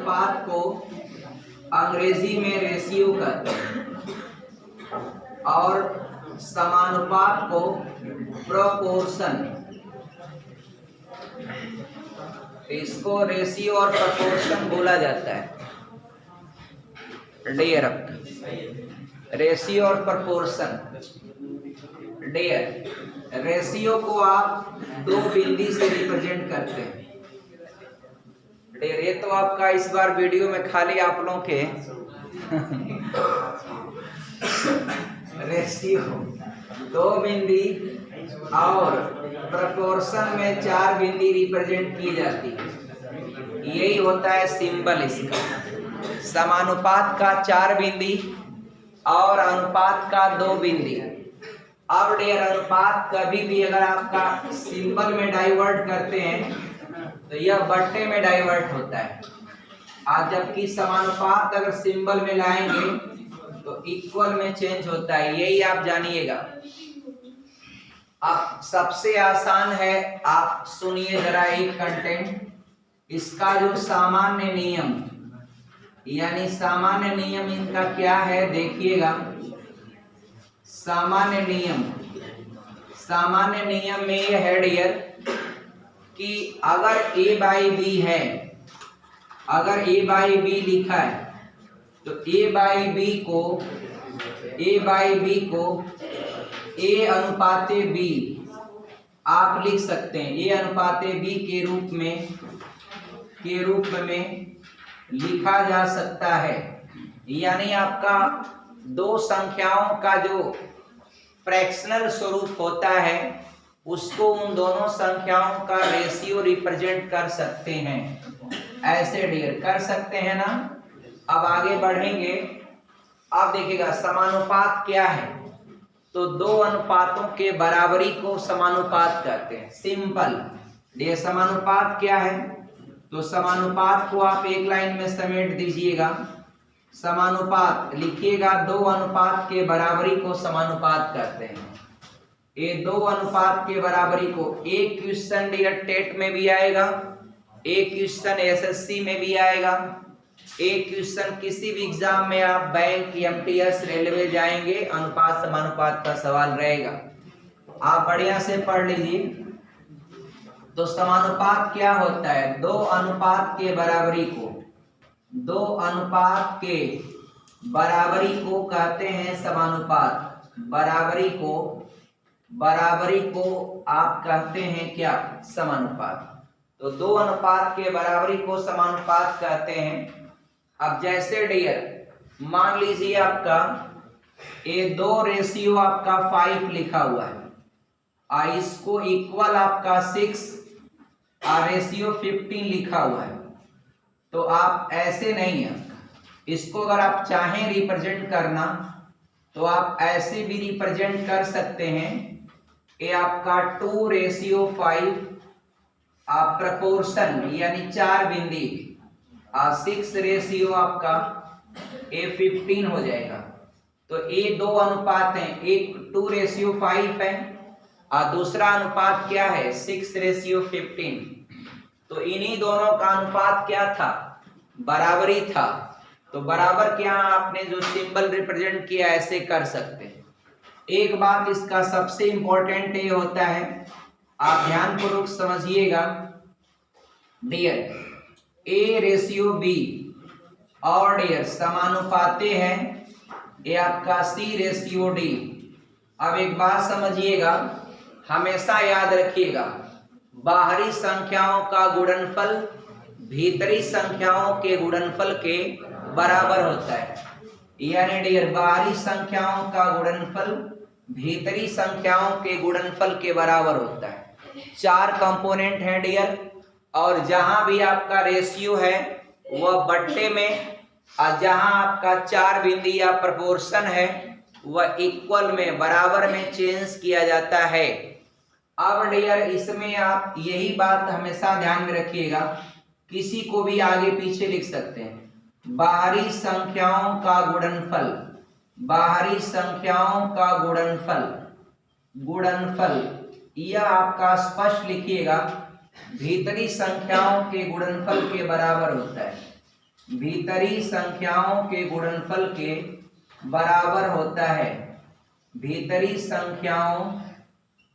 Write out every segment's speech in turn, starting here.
अनुपात को अंग्रेजी में रेशियो कहते हैं और समानुपात को प्रोपोर्शन। इसको रेशियो और प्रोपोर्शन बोला जाता है। डियर रेशियो और प्रोपोर्शन। डियर रेशियो को आप दो बिंदी से रिप्रेजेंट करते हैं। डियर ये तो आपका इस बार वीडियो में खाली आप लोगों के रेशियो दो बिंदी और प्रोपोर्शन में चार बिंदी रिप्रेजेंट की जाती है। यही होता है सिंबल इसका। समानुपात का चार बिंदी और अनुपात का दो बिंदी। अब डियर अनुपात कभी भी अगर आपका सिंबल में डाइवर्ट करते हैं तो यह बट्टे में डाइवर्ट होता है, और जबकि समानुपात अगर सिंबल में लाएंगे तो इक्वल में चेंज होता है। यही आप जानिएगा। अब सबसे आसान है, आप सुनिए जरा एक कंटेंट। इसका जो सामान्य नियम यानी सामान्य नियम इनका क्या है देखिएगा। सामान्य नियम में ये है डियर कि अगर a बाई बी है, अगर a बाई बी लिखा है तो a बाई बी को a अनुपाते b आप लिख सकते हैं। a अनुपाते b के रूप में लिखा जा सकता है। यानी आपका दो संख्याओं का जो फ्रैक्शनल स्वरूप होता है उसको उन दोनों संख्याओं का रेशियो रिप्रेजेंट कर सकते हैं। ऐसे डियर कर सकते हैं ना। अब आगे बढ़ेंगे। अब देखिएगा समानुपात क्या है, तो दो अनुपातों के बराबरी को समानुपात कहते हैं। सिंपल। ये समानुपात क्या है, तो समानुपात को आप एक लाइन में समेट दीजिएगा। समानुपात लिखिएगा, दो अनुपात के बराबरी को समानुपात कहते हैं। ये दो अनुपात के बराबरी को एक क्वेश्चन डियर टेट में भी आएगा, एक क्वेश्चन एसएससी में भी आएगा, एक क्वेश्चन किसी भी एग्जाम में आप बैंक एमटीएस रेलवे जाएंगे अनुपात समानुपात का सवाल रहेगा। आप बढ़िया से पढ़ लीजिए। तो समानुपात क्या होता है, दो अनुपात के बराबरी को, दो अनुपात के बराबरी को कहते हैं समानुपात। बराबरी को आप कहते हैं क्या, समानुपात। तो दो अनुपात के बराबरी को समानुपात कहते हैं। अब जैसे डियर मान लीजिए आपका ये दो रेशियो आपका 5 लिखा हुआ है, इसको इक्वल आपका 6 और रेशियो 15 लिखा हुआ है। तो आप ऐसे नहीं है, इसको अगर आप चाहें रिप्रेजेंट करना तो आप ऐसे भी रिप्रेजेंट कर सकते हैं। ये आपका 2:5 आप प्रोपोर्शन यानी चार बिंदी, और 6 रेशियो आपका ये 15 हो जाएगा। तो ये दो अनुपात हैं, एक 2:5 है और दूसरा अनुपात क्या है 6:15। तो इन्हीं दोनों का अनुपात क्या था, बराबरी था। तो बराबर क्या आपने जो सिंबल रिप्रेजेंट किया ऐसे कर सकते हैं। एक बात इसका सबसे इंपॉर्टेंट ये होता है, आप ध्यानपूर्वक समझिएगा डियर, A रेशियो B और डियर समानुपाते हैं, ये आपका C रेशियो D। अब एक बात समझिएगा, हमेशा याद रखिएगा, बाहरी संख्याओं का गुणनफल भीतरी संख्याओं के गुणनफल के बराबर होता है। यानी डियर बाहरी संख्याओं का गुणनफल भीतरी संख्याओं के गुणनफल के बराबर होता है। चार कंपोनेंट हैं डियर, और जहां भी आपका रेशियो है वह बट्टे में, और जहां आपका चार बिंदी या प्रोपोर्शन है वह इक्वल में बराबर में चेंज किया जाता है। अब डियर इसमें आप यही बात हमेशा ध्यान में रखिएगा, किसी को भी आगे पीछे लिख सकते हैं। बाहरी संख्याओं का गुणनफल, बाहरी संख्याओं का गुणनफल यह आपका स्पष्ट लिखिएगा, भीतरी संख्याओं के गुणनफल के बराबर होता है। भीतरी संख्याओं के गुणनफल के बराबर होता है। भीतरी संख्याओं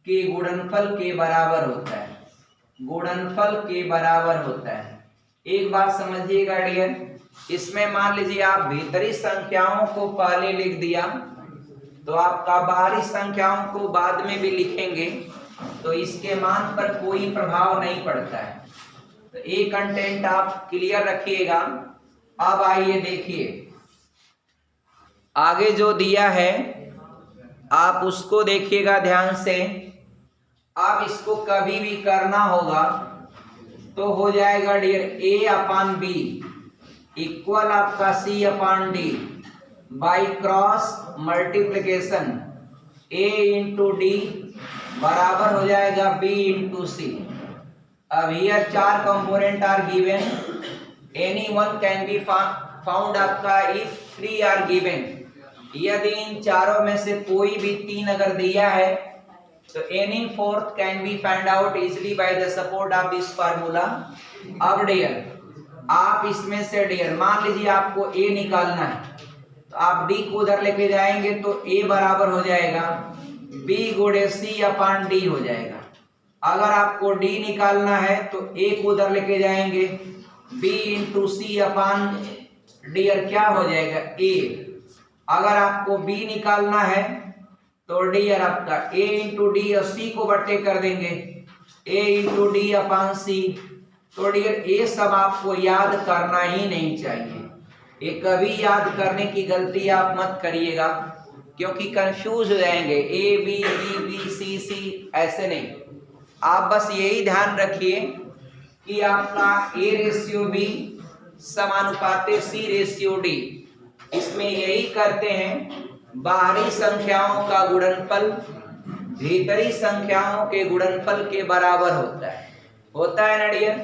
के गुणनफल के बराबर होता है। गुणनफल के बराबर होता है। एक बात समझिएगा डियर, इसमें मान लीजिए आप भीतरी संख्याओं को पहले लिख दिया तो आपका बाहरी संख्याओं को बाद में भी लिखेंगे तो इसके मान पर कोई प्रभाव नहीं पड़ता है। तो ये कंटेंट आप क्लियर रखिएगा। अब आइए देखिए आगे जो दिया है आप उसको देखिएगा ध्यान से। अब इसको कभी भी करना होगा तो हो जाएगा डियर A/B इक्वल आपका C/D by cross multiplication A into D बराबर हो जाएगा B इंटू C। अब here 4 component are given, any one can be found आपका इफ 3 आर गिवन। यदि इन चारों में से कोई भी 3 अगर दिया है तो any fourth can be find out easily by the support of this formula. अब डियर आप इसमें से डियर मान लीजिए आपको A निकालना है तो आप D को उधर लेके जाएंगे तो A बराबर हो जाएगा B गुणे C/D हो जाएगा। अगर आपको D निकालना है तो A को उधर लेके जाएंगे B इंटू C/D क्या हो जाएगा A। अगर आपको B निकालना है तो डियर आपका A इंटू डी और C को बट्टे कर देंगे A इंटू D/C। तो डियर ये सब आपको याद करना ही नहीं चाहिए। ये कभी याद करने की गलती आप मत करिएगा क्योंकि कंफ्यूज हो जाएंगे A B B B C C ऐसे नहीं। आप बस यही ध्यान रखिए कि आपका A/B समानुपाते C/D। इसमें यही करते हैं बाहरी संख्याओं का गुणनफल भीतरी संख्याओं के गुणनफल के बराबर होता है ना डियर।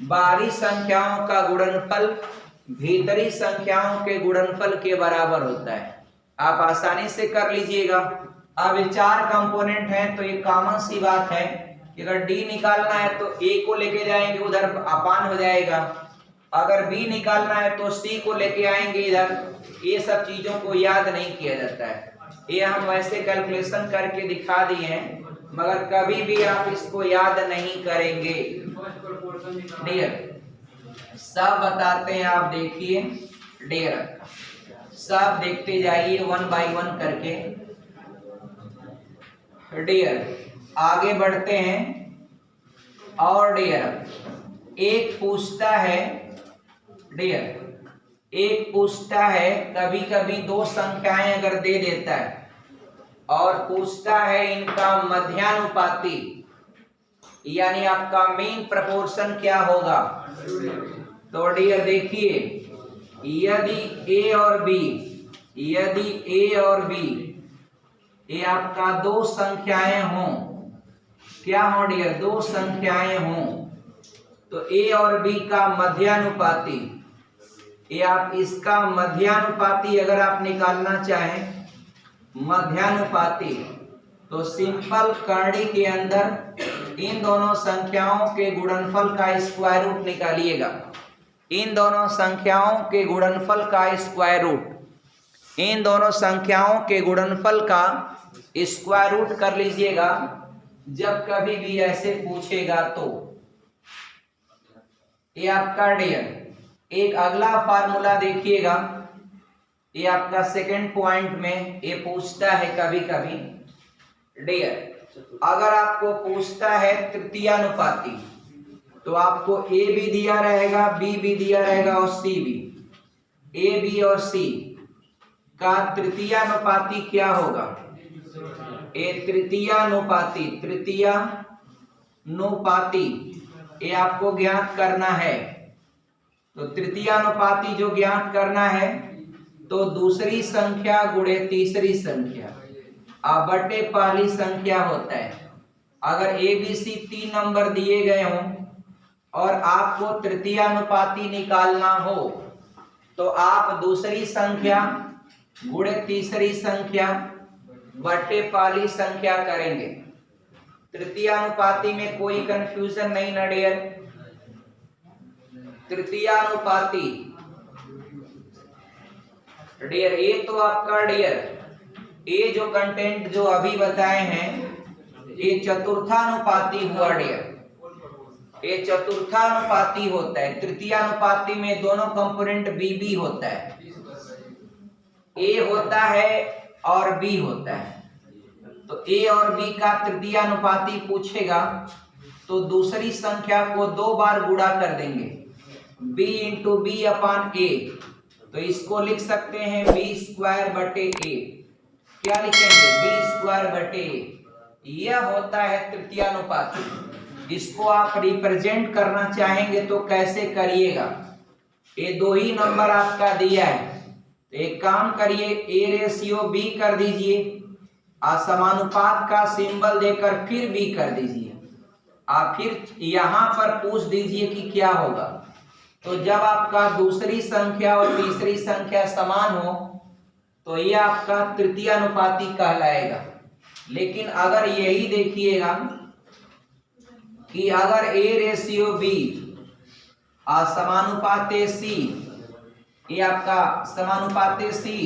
बाहरी संख्याओं का गुणनफल भीतरी संख्याओं के गुणनफल के बराबर होता है। आप आसानी से कर लीजिएगा। अब ये 4 कंपोनेंट हैं तो ये कॉमन सी बात है कि अगर D निकालना है तो A को लेके जाएंगे उधर अपान हो जाएगा, अगर B निकालना है तो C को लेके आएंगे इधर। ये सब चीजों को याद नहीं किया जाता है। ये हम वैसे कैलकुलेशन करके दिखा दिए हैं मगर कभी भी आप इसको याद नहीं करेंगे डियर। सब बताते हैं आप देखिए डियर, सब देखते जाइए 1 बाय 1 करके डियर। आगे बढ़ते हैं और डियर एक पूछता है डियर, एक पूछता है कभी कभी 2 संख्याएं अगर दे देता है और पूछता है इनका मध्यानुपाती यानी आपका मीन प्रपोर्शन क्या होगा। तो डियर देखिए यदि A और B ये आपका 2 संख्याएं हों, क्या हो डियर 2 संख्याएं हों तो A और B का मध्यानुपाती, ये आप इसका मध्यानुपाती अगर आप निकालना चाहें मध्यानुपाती तो सिंपल करड़ी के अंदर इन दोनों संख्याओं के गुणनफल का स्क्वायर रूट निकालिएगा। इन दोनों संख्याओं के गुणनफल का स्क्वायर रूट, इन दोनों संख्याओं के गुणनफल का स्क्वायर रूट कर लीजिएगा जब कभी भी ऐसे पूछेगा तो। ये आपका डियर एक अगला फार्मूला देखिएगा, ये आपका सेकंड पॉइंट में ये पूछता है कभी कभी डियर, अगर आपको पूछता है तृतीयानुपाती तो आपको A भी दिया रहेगा B भी दिया रहेगा और C भी। A B और C का तृतीयानुपाती क्या होगा। तृतीयानुपाती ये आपको ज्ञात करना है। तो तृतीयानुपाती जो ज्ञात करना है तो दूसरी संख्या गुणे तीसरी संख्या बटे पहली संख्या होता है। अगर A B C 3 नंबर दिए गए हों और आपको तृतीयानुपाती निकालना हो तो आप दूसरी संख्या गुणे तीसरी संख्या बटे पहली संख्या करेंगे। तृतीयानुपाती में कोई कंफ्यूजन नहीं ना डियर। तृतीयानुपाती डियर ए तो आपका डियर ए जो कंटेंट जो अभी बताए हैं ये चतुर्थानुपाती हुआ डियर, ये चतुर्थानुपाती होता है। तृतीयानुपाती में दोनों कंपोनेंट बी बी होता है, ए होता है और बी होता है। तो ए और बी का तृतीयानुपाती पूछेगा तो दूसरी संख्या को 2 बार गुणा कर देंगे, b इंटू बी अपान ए। तो इसको लिख सकते हैं बी स्क्वायर बटे ए। क्या लिखेंगे? बी स्क्वायर बटे ए। यह होता है तृतीयानुपाती। इसको आप रिप्रेजेंट करना चाहेंगे तो कैसे करिएगा? ये 2 ही नंबर आपका दिया है, तो एक काम करिए ए रेशियो बी कर दीजिए, असमानुपात का सिंबल देकर फिर बी कर दीजिए। आप फिर यहाँ पर पूछ दीजिए कि क्या होगा। तो जब आपका दूसरी संख्या और तीसरी संख्या समान हो तो यह आपका तृतीयानुपाती कहलाएगा। लेकिन अगर यही देखिएगा कि अगर ए रेशियो बी समानुपाते सी, ये आपका समानुपाते सी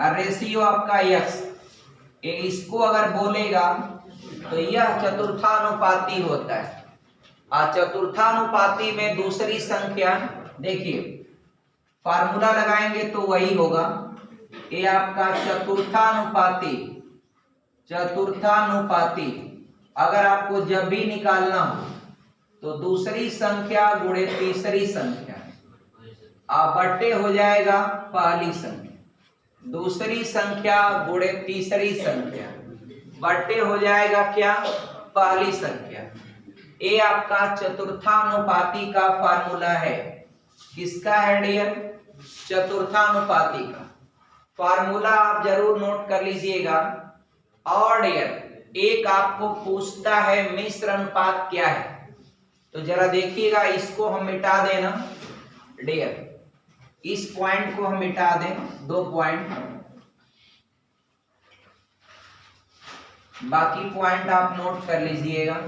और रेशियो आपका एक्स, ये इसको अगर बोलेगा तो यह चतुर्थानुपाती होता है। चतुर्थानुपाती में दूसरी संख्या देखिए फार्मूला लगाएंगे तो वही होगा, ये आपका चतुर्थानुपाती। चतुर्थानुपाती अगर आपको जब भी निकालना हो तो दूसरी संख्या गुणे तीसरी संख्या बट्टे हो जाएगा पहली संख्या, दूसरी संख्या गुणे तीसरी संख्या बट्टे हो जाएगा क्या? पहली संख्या। ये आपका चतुर्थानुपाती का फार्मूला है। किसका है डियर? चतुर्थानुपाती का फार्मूला आप जरूर नोट कर लीजिएगा। और डियर एक आपको पूछता है मिश्र अनुपात क्या है, तो जरा देखिएगा, इसको हम मिटा देना डियर, इस पॉइंट को हम मिटा दें, 2 पॉइंट, बाकी पॉइंट आप नोट कर लीजिएगा।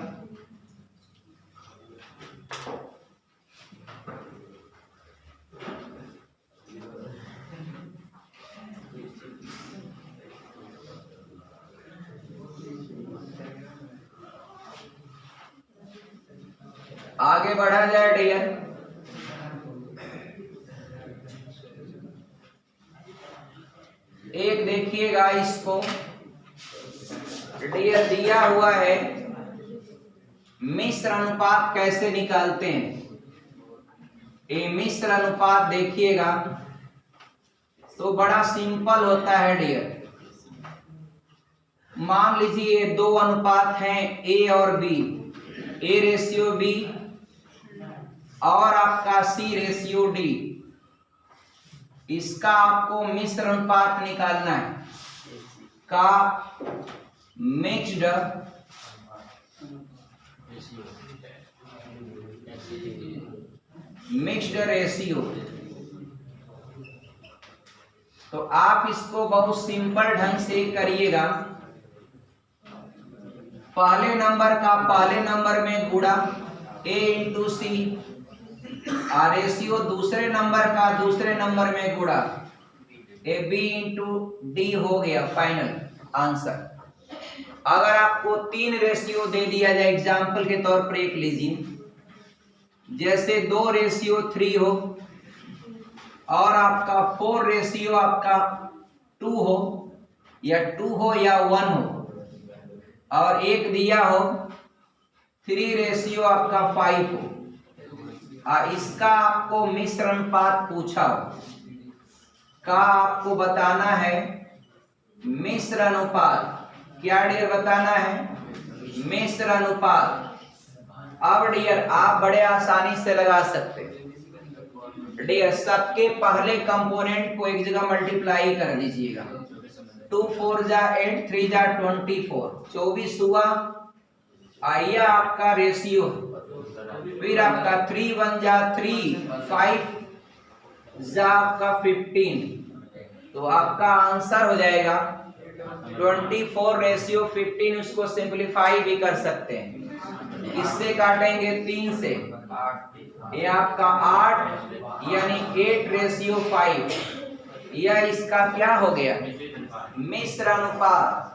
आगे बढ़ा जाए डियर। एक देखिएगा इसको डियर दिया हुआ है मिश्र अनुपात कैसे निकालते हैं। ये मिश्र अनुपात देखिएगा तो बड़ा सिंपल होता है डियर। मान लीजिए 2 अनुपात हैं ए और बी, ए रेशियो बी और आपका सी रेशियो डी। इसका आपको मिश्र अनुपात निकालना है का मिक्स्ड रेशियो। तो आप इसको बहुत सिंपल ढंग से करिएगा। पहले नंबर का पहले नंबर में गुणा ए इंटू सी, रेशियो दूसरे नंबर का दूसरे नंबर में गुणा ए बी इंटू डी हो गया फाइनल आंसर। अगर आपको 3 रेशियो दे दिया जाए, एग्जाम्पल के तौर पर एक लीजिए, जैसे 2 रेशियो 3 हो और आपका 4 रेशियो आपका 2 हो या 2 हो या 1 हो, और एक दिया हो 3 रेशियो आपका 5 हो, इसका आपको मिश्र अनुपात पूछा हो, का आपको बताना है मिश्र अनुपात। क्या डियर बताना है? मिश्र अनुपात। अब डियर आप बड़े आसानी से लगा सकते हैं डियर, सबके पहले कंपोनेंट को एक जगह मल्टीप्लाई कर दीजिएगा। 2 4 जा 8, 3 जा 24, 24 हुआ। आइए आपका रेशियो, फिर आपका 3 1 जा 3, 5 जा आपका 15, तो आपका आंसर हो जाएगा 24 रेशियो 15। उसको सिंपलीफाई भी कर सकते हैं, इससे काटेंगे 3 से, ये आपका 8 यानी 8 रेशियो 5, यह इसका क्या हो गया, मिश्र अनुपात।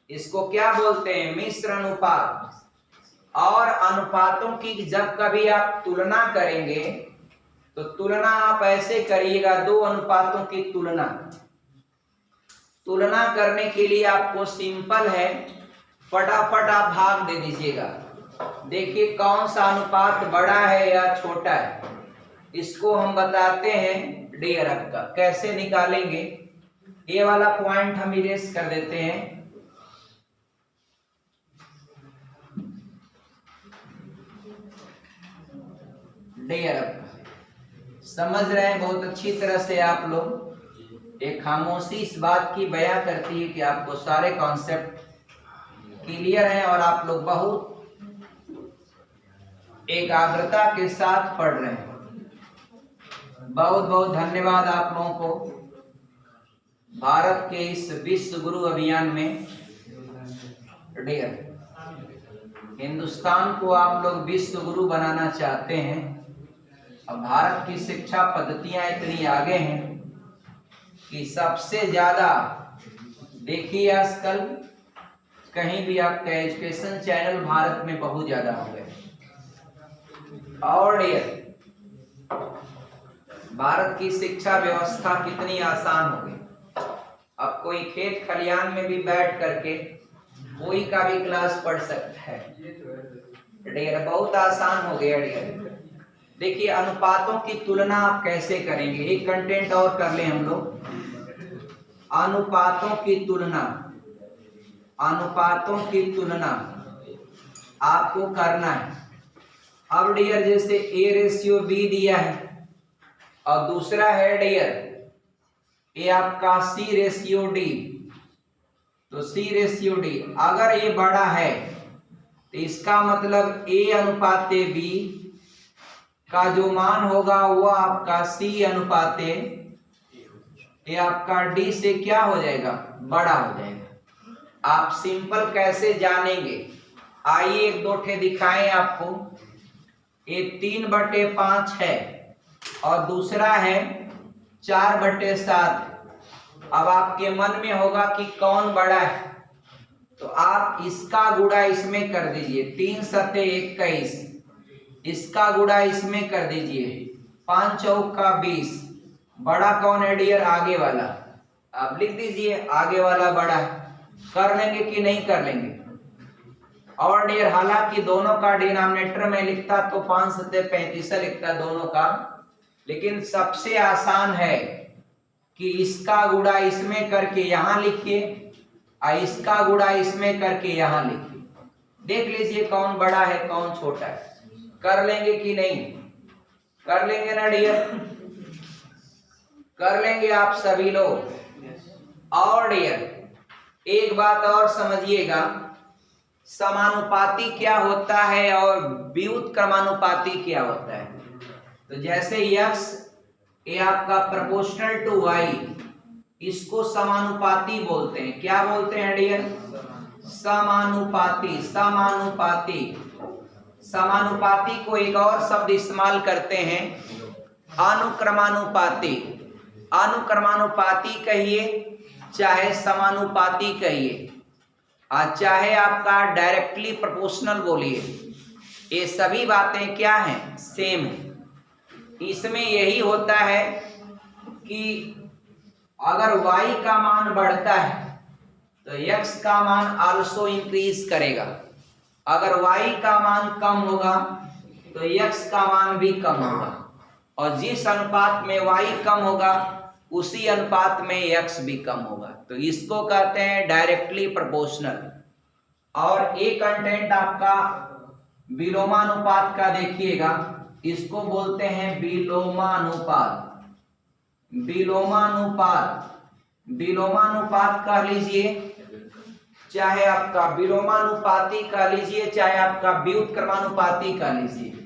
इसको क्या बोलते हैं, मिश्र अनुपात। और अनुपातों की जब कभी आप तुलना करेंगे तो तुलना आप ऐसे करिएगा, दो अनुपातों की तुलना। तुलना करने के लिए आपको सिंपल है, फटाफट आप भाग दे दीजिएगा। देखिए कौन सा अनुपात बड़ा है या छोटा है, इसको हम बताते हैं डियर आपका। कैसे निकालेंगे, ये वाला पॉइंट हम इरेज कर देते हैं। डियर आपका समझ रहे हैं बहुत अच्छी तरह से आप लोग। एक खामोशी इस बात की बयां करती है कि आपको सारे कॉन्सेप्ट क्लियर हैं और आप लोग बहुत एकाग्रता के साथ पढ़ रहे हैं। बहुत बहुत धन्यवाद आप लोगों को। भारत के इस विश्व गुरु अभियान में डियर, हिंदुस्तान को आप लोग विश्व गुरु बनाना चाहते हैं। अब भारत की शिक्षा पद्धतियां इतनी आगे हैं कि सबसे ज्यादा देखिए आजकल कहीं भी आपका एजुकेशन चैनल भारत में बहुत ज्यादा हो गए। और डियर, भारत की शिक्षा व्यवस्था कितनी आसान हो गई। अब कोई खेत खलियान में भी बैठ करके कोई का भी क्लास पढ़ सकता है। डियर बहुत आसान हो गया डियर। देखिए अनुपातों की तुलना आप कैसे करेंगे, एक कंटेंट और कर ले हम लोग। अनुपातों की तुलना, अनुपातों की तुलना आपको करना है। अब डियर जैसे A/B दिया है और दूसरा है डियर ये आपका C/D, तो C/D अगर ये बड़ा है तो इसका मतलब A/B का जो मान होगा वो आपका C/, ये आपका D से क्या हो जाएगा, बड़ा हो जाएगा। आप सिंपल कैसे जानेंगे, आइए एक दो ठे दिखाएं आपको। ये 3/5 है और दूसरा है 4/7। अब आपके मन में होगा कि कौन बड़ा है, तो आप इसका गुणा इसमें कर दीजिए, 3 सते 21, इसका गुणा इसमें कर दीजिए, 5 चौका 20। बड़ा कौन है डियर, आगे वाला। आप लिख दीजिए आगे वाला बड़ा है। कर लेंगे कि नहीं कर लेंगे। और डियर हालांकि दोनों का डिनोमिनेटर में लिखता तो 5 सते 35 लिखता दोनों का, लेकिन सबसे आसान है कि इसका गुणा इसमें करके यहां लिखिए और इसका गुणा इसमें करके यहां लिखिए। देख लीजिए कौन बड़ा है कौन छोटा है। कर लेंगे कि नहीं, कर लेंगे ना डियर, कर लेंगे आप सभी लोग। और डियर एक बात और समझिएगा, समानुपाती क्या होता है और व्युत्क्रमानुपाती क्या होता है। तो जैसे x ये आपका प्रोपोर्शनल टू y, इसको समानुपाती बोलते हैं। क्या बोलते हैं डियर, समानुपाती। समानुपाती, समानुपाती को एक और शब्द इस्तेमाल करते हैं, अनुक्रमानुपाती। अनुक्रमानुपाती कहिए चाहे समानुपाती कहिए, चाहे आपका डायरेक्टली प्रोपोर्शनल बोलिए, ये सभी बातें क्या हैं, सेम है। इसमें यही होता है कि अगर y का मान बढ़ता है तो x का मान आल्सो इंक्रीज करेगा, अगर y का मान कम होगा तो x का मान भी कम होगा, और जिस अनुपात में y कम होगा उसी अनुपात में x भी कम होगा। तो इसको कहते हैं डायरेक्टली प्रोपोर्शनल। और एक कंटेंट आपका विलोमानुपात का देखिएगा, इसको बोलते हैं विलोमानुपात। विलोमानुपात, विलोमानुपात कह लीजिए, चाहे आपका विलोमानुपाती कह लीजिए, चाहे आपका व्युत्क्रमानुपाती कह लीजिए।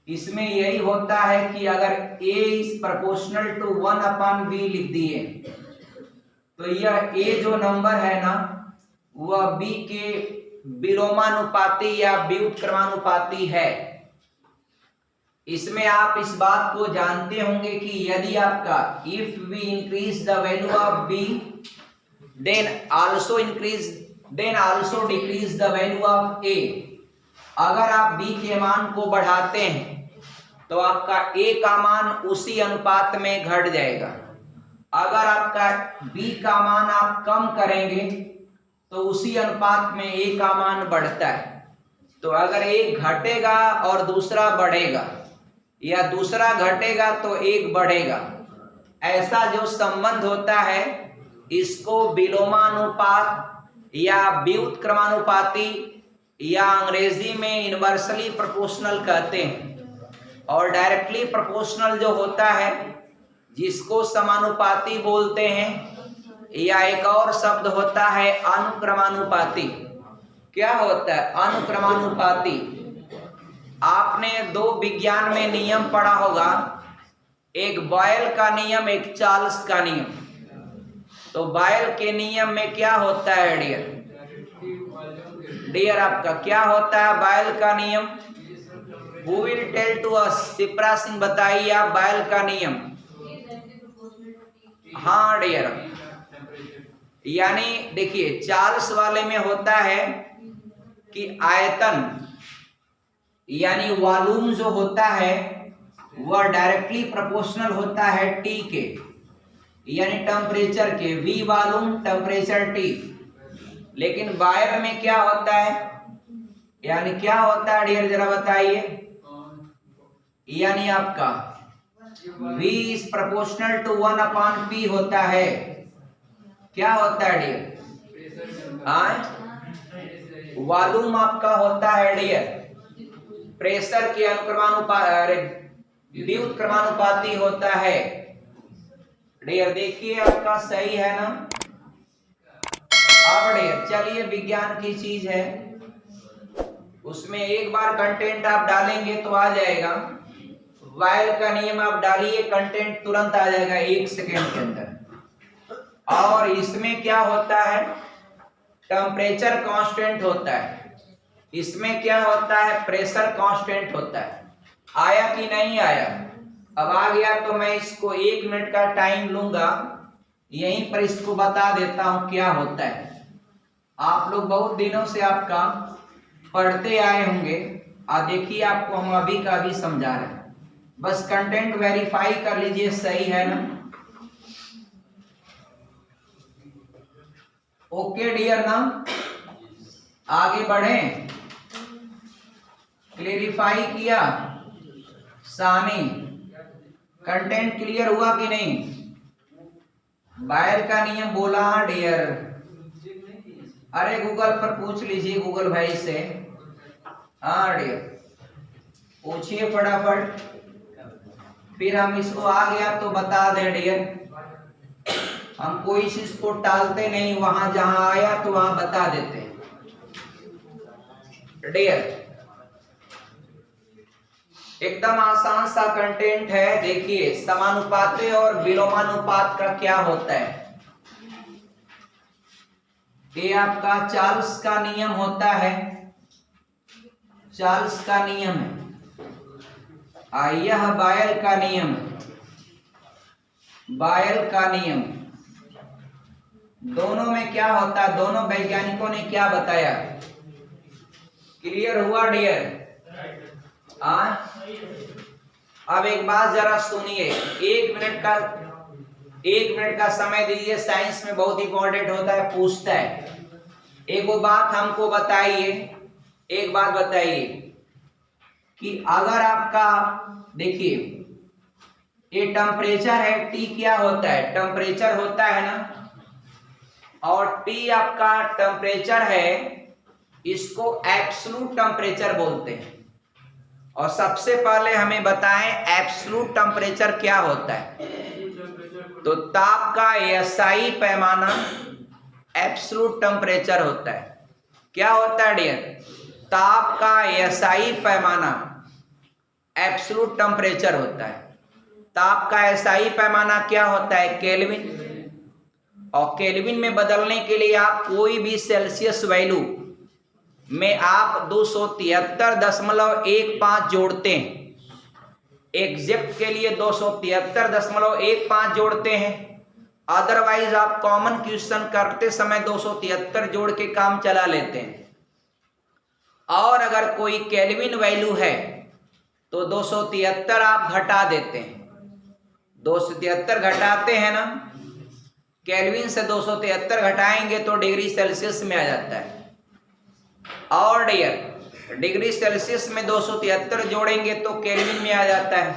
इसमें यही होता है कि अगर a is proportional to 1/b लिख दिए तो यह a जो नंबर है ना वह b के विलोमानुपाती या व्युत्क्रमानुपाती है। इसमें आप इस बात को जानते होंगे कि यदि आपका if we increase the value of B then also decrease the value of A. अगर आप बी के मान को बढ़ाते हैं तो आपका ए का मान उसी अनुपात में घट जाएगा। अगर आपका बी का मान आप कम करेंगे तो उसी अनुपात में ए का मान बढ़ता है। तो अगर एक घटेगा और दूसरा बढ़ेगा या दूसरा घटेगा तो एक बढ़ेगा, ऐसा जो संबंध होता है इसको विलोमानुपात या व्युत्क्रमानुपाती या अंग्रेजी में इनवर्सली प्रोपोर्शनल कहते हैं। और डायरेक्टली प्रोपोर्शनल जो होता है जिसको समानुपाती बोलते हैं, या एक और शब्द होता है अनुक्रमानुपाती। क्या होता है अनुक्रमानुपाती? आपने दो विज्ञान में नियम पढ़ा होगा, एक बॉयल का नियम, एक चार्ल्स का नियम। तो बॉयल के नियम में क्या होता है डियर आपका क्या होता है बॉयल का नियम? Who will tell to us? Shipra Singh बताइए आप बॉयल का नियम। हाँ डियर, यानी देखिए चार्ल्स वाले में होता है कि आयतन यानी वॉल्यूम जो होता है वह डायरेक्टली प्रोपोर्शनल होता है टी के, यानी टेम्परेचर के, वी वॉल्यूम टेम्परेचर टी। लेकिन बॉयल में क्या होता है, यानी क्या होता है डियर जरा बताइए? यानी आपका V is proportional to 1/P होता है। क्या होता है डियर? वॉल्यूम आपका होता है डियर प्रेशर के व्युत्क्रमानुपाती होता है डियर। देखिए आपका सही है ना? अब डियर चलिए विज्ञान की चीज है, उसमें एक बार कंटेंट आप डालेंगे तो आ जाएगा। बॉयल का नियम आप डालिए, कंटेंट तुरंत आ जाएगा 1 सेकेंड के अंदर। और इसमें क्या होता है? टेम्परेचर कांस्टेंट होता है। इसमें क्या होता है? प्रेशर कांस्टेंट होता है। आया कि नहीं आया? अब आ गया तो मैं इसको 1 मिनट का टाइम लूंगा, यहीं पर इसको बता देता हूं क्या होता है। आप लोग बहुत दिनों से आपका पढ़ते आए होंगे, देखिए आपको हम अभी का भी समझा रहे हैं, बस कंटेंट वेरीफाई कर लीजिए सही है ना? ओके डियर ना, आगे बढ़ें। क्लेरिफाई किया सानी, कंटेंट क्लियर हुआ कि नहीं? बॉयल का नियम बोला डियर? अरे गूगल पर पूछ लीजिए, गूगल भाई से। हाँ डियर पूछिए फटाफट, फिर हम इसको आ गया तो बता दें डियर। हम कोई चीज को टालते नहीं, वहां जहां आया तो वहां बता देते हैं डियर। एकदम आसान सा कंटेंट है। देखिए समानुपात और विलोमानुपात का क्या होता है? ये आपका चार्ल्स का नियम होता है, चार्ल्स का नियम है। यह बॉयल का नियम है, बॉयल का नियम। दोनों में क्या होता है? दोनों वैज्ञानिकों ने क्या बताया? क्लियर हुआ डियर? अब एक बात जरा सुनिए, 1 मिनट का समय दीजिए। साइंस में बहुत इंपॉर्टेंट होता है, पूछता है। एक वो बात हमको बताइए, एक बात बताइए कि अगर आपका देखिए ये टेम्परेचर है, टी क्या होता है? टेम्परेचर होता है ना, और टी आपका टेम्परेचर है, इसको एब्सोल्यूट टेम्परेचर बोलते हैं। और सबसे पहले हमें बताएं एब्सोल्यूट टेम्परेचर क्या होता है। तो ताप का एसआई पैमाना एब्सोल्यूट टेम्परेचर होता है। क्या होता है डियर? ताप का एसआई पैमाना एब्सोल्यूट टेम्परेचर होता है। ताप का एसआई पैमाना क्या होता है? केल्विन। और केल्विन में बदलने के लिए आप कोई भी सेल्सियस वैल्यू में आप 273.15 जोड़ते हैं एग्जैक्ट के लिए 273.15 जोड़ते हैं, अदरवाइज आप कॉमन क्वेश्चन करते समय 273 जोड़ के काम चला लेते हैं। और अगर कोई केल्विन वैल्यू है तो 273 आप घटा देते हैं। 273 घटाते हैं ना, केल्विन से 273 घटाएंगे तो डिग्री सेल्सियस में आ जाता है। और डियर डिग्री सेल्सियस में 273 जोड़ेंगे तो केल्विन में आ जाता है।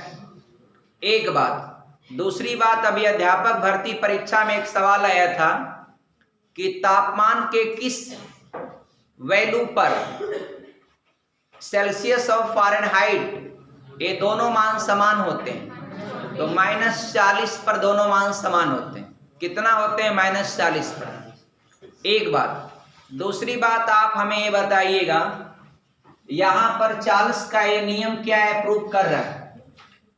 एक बात। दूसरी बात, अभी अध्यापक भर्ती परीक्षा में एक सवाल आया था कि तापमान के किस वैल्यू पर सेल्सियस और फ़ारेनहाइट ये दोनों मान समान होते हैं। तो -40 पर दोनों मान समान होते हैं। कितना होते हैं? -40 पर। एक बात। दूसरी बात, आप हमें ये बताइएगा, यहां पर चार्ल्स का ये नियम क्या है, प्रूव कर रहा है।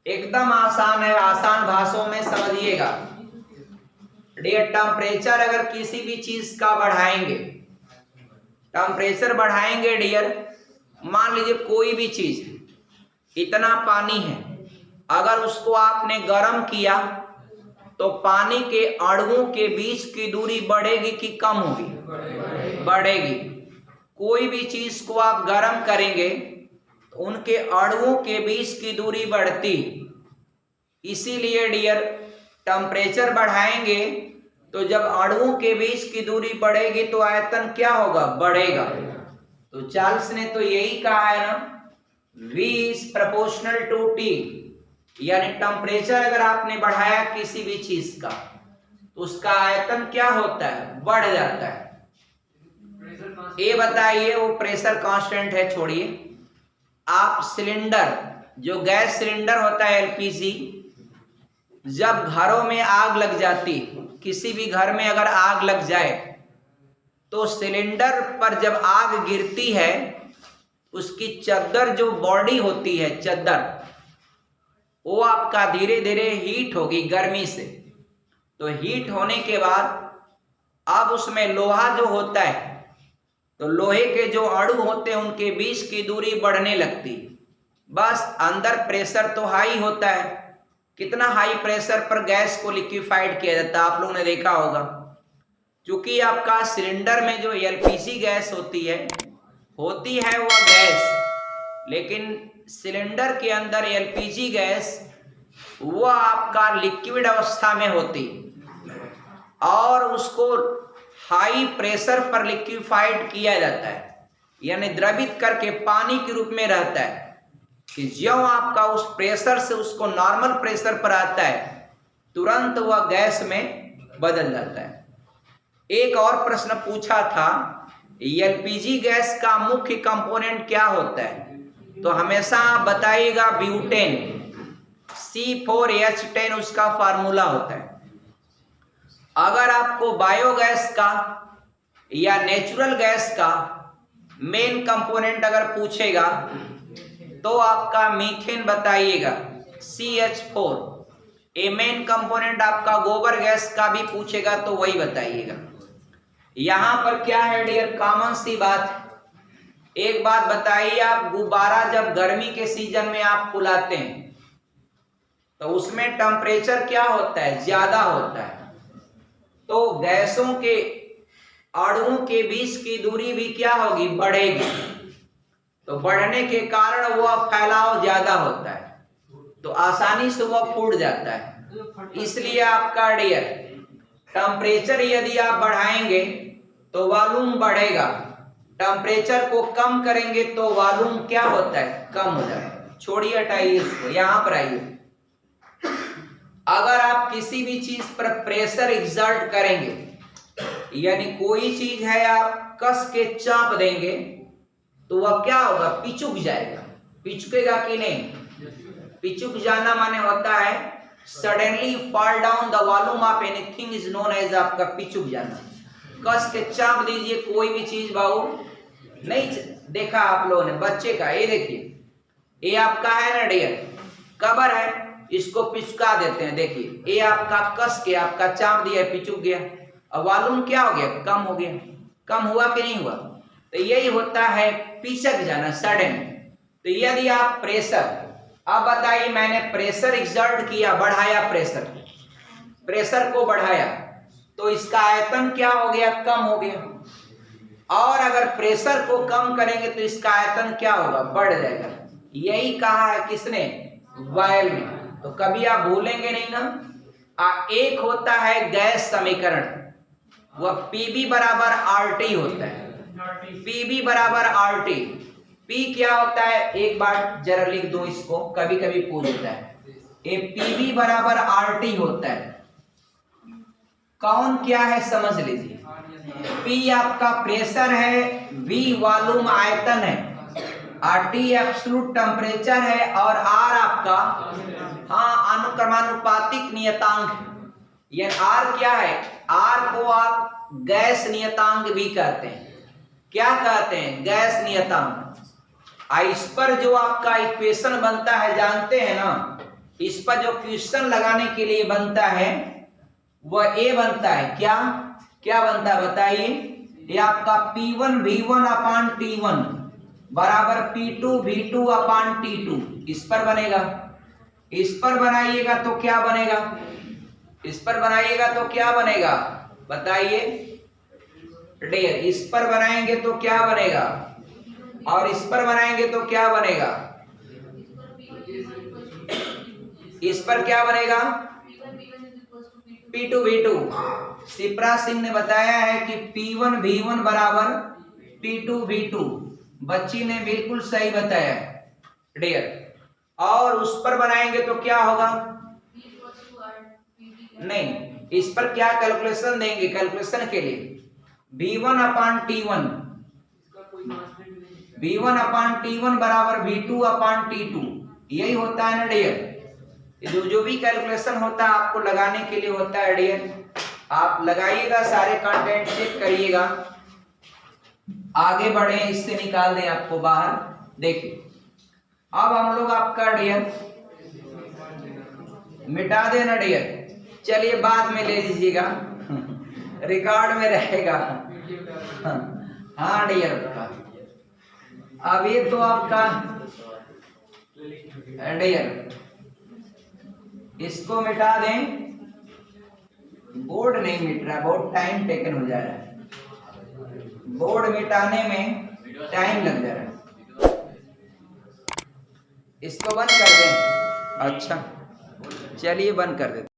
एकदम आसान है, आसान भाषाओं में समझिएगा। डियर, टेम्परेचर अगर किसी भी चीज का बढ़ाएंगे, टेम्परेचर बढ़ाएंगे डियर, मान लीजिए कोई भी चीज, इतना पानी है, अगर उसको आपने गर्म किया तो पानी के अणुओं के बीच की दूरी बढ़ेगी कि कम होगी? बढ़ेगी। कोई भी चीज को आप गर्म करेंगे तो उनके अणुओं के बीच की दूरी बढ़ती। इसीलिए डियर, टेम्परेचर बढ़ाएंगे तो जब अणुओं के बीच की दूरी बढ़ेगी तो आयतन क्या होगा? बढ़ेगा। तो चार्ल्स ने तो यही कहा है ना, V is proportional to T, यानी टेम्परेचर अगर आपने बढ़ाया किसी भी चीज का तो उसका आयतन क्या होता है? बढ़ जाता है। ये बताइए, वो प्रेशर कांस्टेंट है, छोड़िए। आप सिलेंडर, जो गैस सिलेंडर होता है LPG, जब घरों में आग लग जाती, किसी भी घर में अगर आग लग जाए तो सिलेंडर पर जब आग गिरती है, उसकी चद्दर जो बॉडी होती है, चद्दर, वो आपका धीरे धीरे हीट होगी गर्मी से। तो हीट होने के बाद अब उसमें लोहा जो होता है, तो लोहे के जो अणु होते हैं उनके बीच की दूरी बढ़ने लगती। बस अंदर प्रेशर तो हाई होता है। कितना हाई प्रेशर पर गैस को लिक्विफाइड किया जाता है, आप लोगों ने देखा होगा। क्योंकि आपका सिलेंडर में जो LPG गैस होती है वह गैस, लेकिन सिलेंडर के अंदर LPG गैस वह आपका लिक्विड अवस्था में होती और उसको हाई प्रेशर पर लिक्विफाइड किया जाता है, यानी द्रवित करके पानी के रूप में रहता है। कि ज्यों आपका उस प्रेशर से उसको नॉर्मल प्रेशर पर आता है, तुरंत वह गैस में बदल जाता है। एक और प्रश्न पूछा था, LPG गैस का मुख्य कंपोनेंट क्या होता है? तो हमेशा बताइएगा ब्यूटेन, C4H10 उसका फार्मूला होता है। अगर आपको बायोगैस का या नेचुरल गैस का मेन कंपोनेंट अगर पूछेगा तो आपका मीथेन बताइएगा, CH4। ए मेन कंपोनेंट आपका गोबर गैस का भी पूछेगा तो वही बताइएगा। यहां पर क्या है डियर, कॉमन सी बात है। एक बात बताइए, आप गुब्बारा जब गर्मी के सीजन में आप फुलाते हैं तो उसमें टेम्परेचर क्या होता है? ज्यादा होता है। तो गैसों के अणुओं के बीच की दूरी भी क्या होगी? बढ़ेगी। तो बढ़ने के कारण वह फैलाव ज्यादा होता है, तो आसानी से वह फूट जाता है। इसलिए आपका डियर, टेम्परेचर यदि आप बढ़ाएंगे तो वॉल्यूम बढ़ेगा, टेम्परेचर को कम करेंगे तो वॉल्यूम क्या होता है? कम हो जाएगा। छोड़िए, हटाइए इसको, यहां पर आइए। अगर आप किसी भी चीज पर प्रेशर एग्जर्ट करेंगे, यानी कोई चीज है आप कस के चाप देंगे तो वह क्या होगा? पिचुक जाएगा। पिचुकेगा कि नहीं? पिचुक जाना माने होता है suddenly fall down the volume of anything is known as आपका पिचुक जाना। कस के चाप दीजिए कोई भी चीज, बाबू नहीं देखा आप लोगों ने बच्चे का, ये देखिए, ये आपका है ना डियर, कबर है, इसको पिचका देते हैं। देखिए, ये आपका कस के आपका चाप दिया, पिचुक गया, और वॉल्यूम क्या हो गया? कम हो गया। कम हुआ कि नहीं हुआ? तो यही होता है पिचक जाना, सडन। तो यदि आप प्रेशर अब बताइए, मैंने प्रेशर एक्सर्ट किया, बढ़ाया प्रेशर को बढ़ाया, तो इसका आयतन क्या हो गया? कम हो गया। और अगर प्रेशर को कम करेंगे तो इसका आयतन क्या होगा? बढ़ जाएगा। यही कहा है किसने? वायल ने। तो कभी आप भूलेंगे नहीं ना। एक होता है गैस समीकरण, वह पीबी बराबर आरटी होता है। पीबी बराबर आरटी। पी क्या होता है? एक बार जरा लिख दो इसको, कभी कभी पूछता है। ये पीबी बराबर आरटी होता है। कौन क्या है समझ लीजिए। पी आपका प्रेशर है, वी वॉल्यूम आयतन है, आरटी एब्सोल्यूट टेम्परेचर है, और आर आपका अनुक्रमानुपातिक नियतांक है। ये आर क्या है? आर को आप गैस नियतांक भी कहते हैं। क्या कहते हैं? गैस नियतांक। इस पर जो आपका इक्वेशन बनता है जानते हैं ना, इस पर जो क्वेश्चन लगाने के लिए बनता है वह ए बनता है। क्या क्या बनता है बताइए? ये आपका P1 V1 अपान T1 बराबर P2 V2 अपान T2 इस पर बनेगा। इस पर बनाइएगा तो क्या बनेगा? इस पर बनाइएगा तो क्या बनेगा बताइए डियर? इस पर बनाएंगे तो क्या बनेगा? और इस पर बनाएंगे तो क्या बनेगा? इस पर क्या बनेगा? P2 V2। शिप्रा सिंह ने बताया है कि P1 V1 बराबर P2 V2। बच्ची ने बिल्कुल सही बताया डियर। और उस पर बनाएंगे तो क्या होगा? नहीं, इस पर क्या कैलकुलेशन देंगे? कैलकुलेशन के लिए V1 अपान T1, V1 अपान T1 बराबर V2 अपान T2, यही होता है ना डियर। जो भी कैलकुलेशन होता है आपको लगाने के लिए होता है डियर। आप लगाइएगा, सारे कंटेंट चेक करिएगा, आगे बढ़े, इससे निकाल दें आपको बाहर। देखिए अब हम लोग आपका डियर मिटा देना डियर। चलिए बाद में ले लीजिएगा, रिकॉर्ड में रहेगा। हाँ डियर, अब ये तो आपका डियर, इसको मिटा दें। बोर्ड नहीं मिट रहा, बहुत टाइम टेकन हो जा रहा है, बोर्ड मिटाने में टाइम लग जा रहा है। इसको बंद कर दें। अच्छा चलिए बंद कर देते।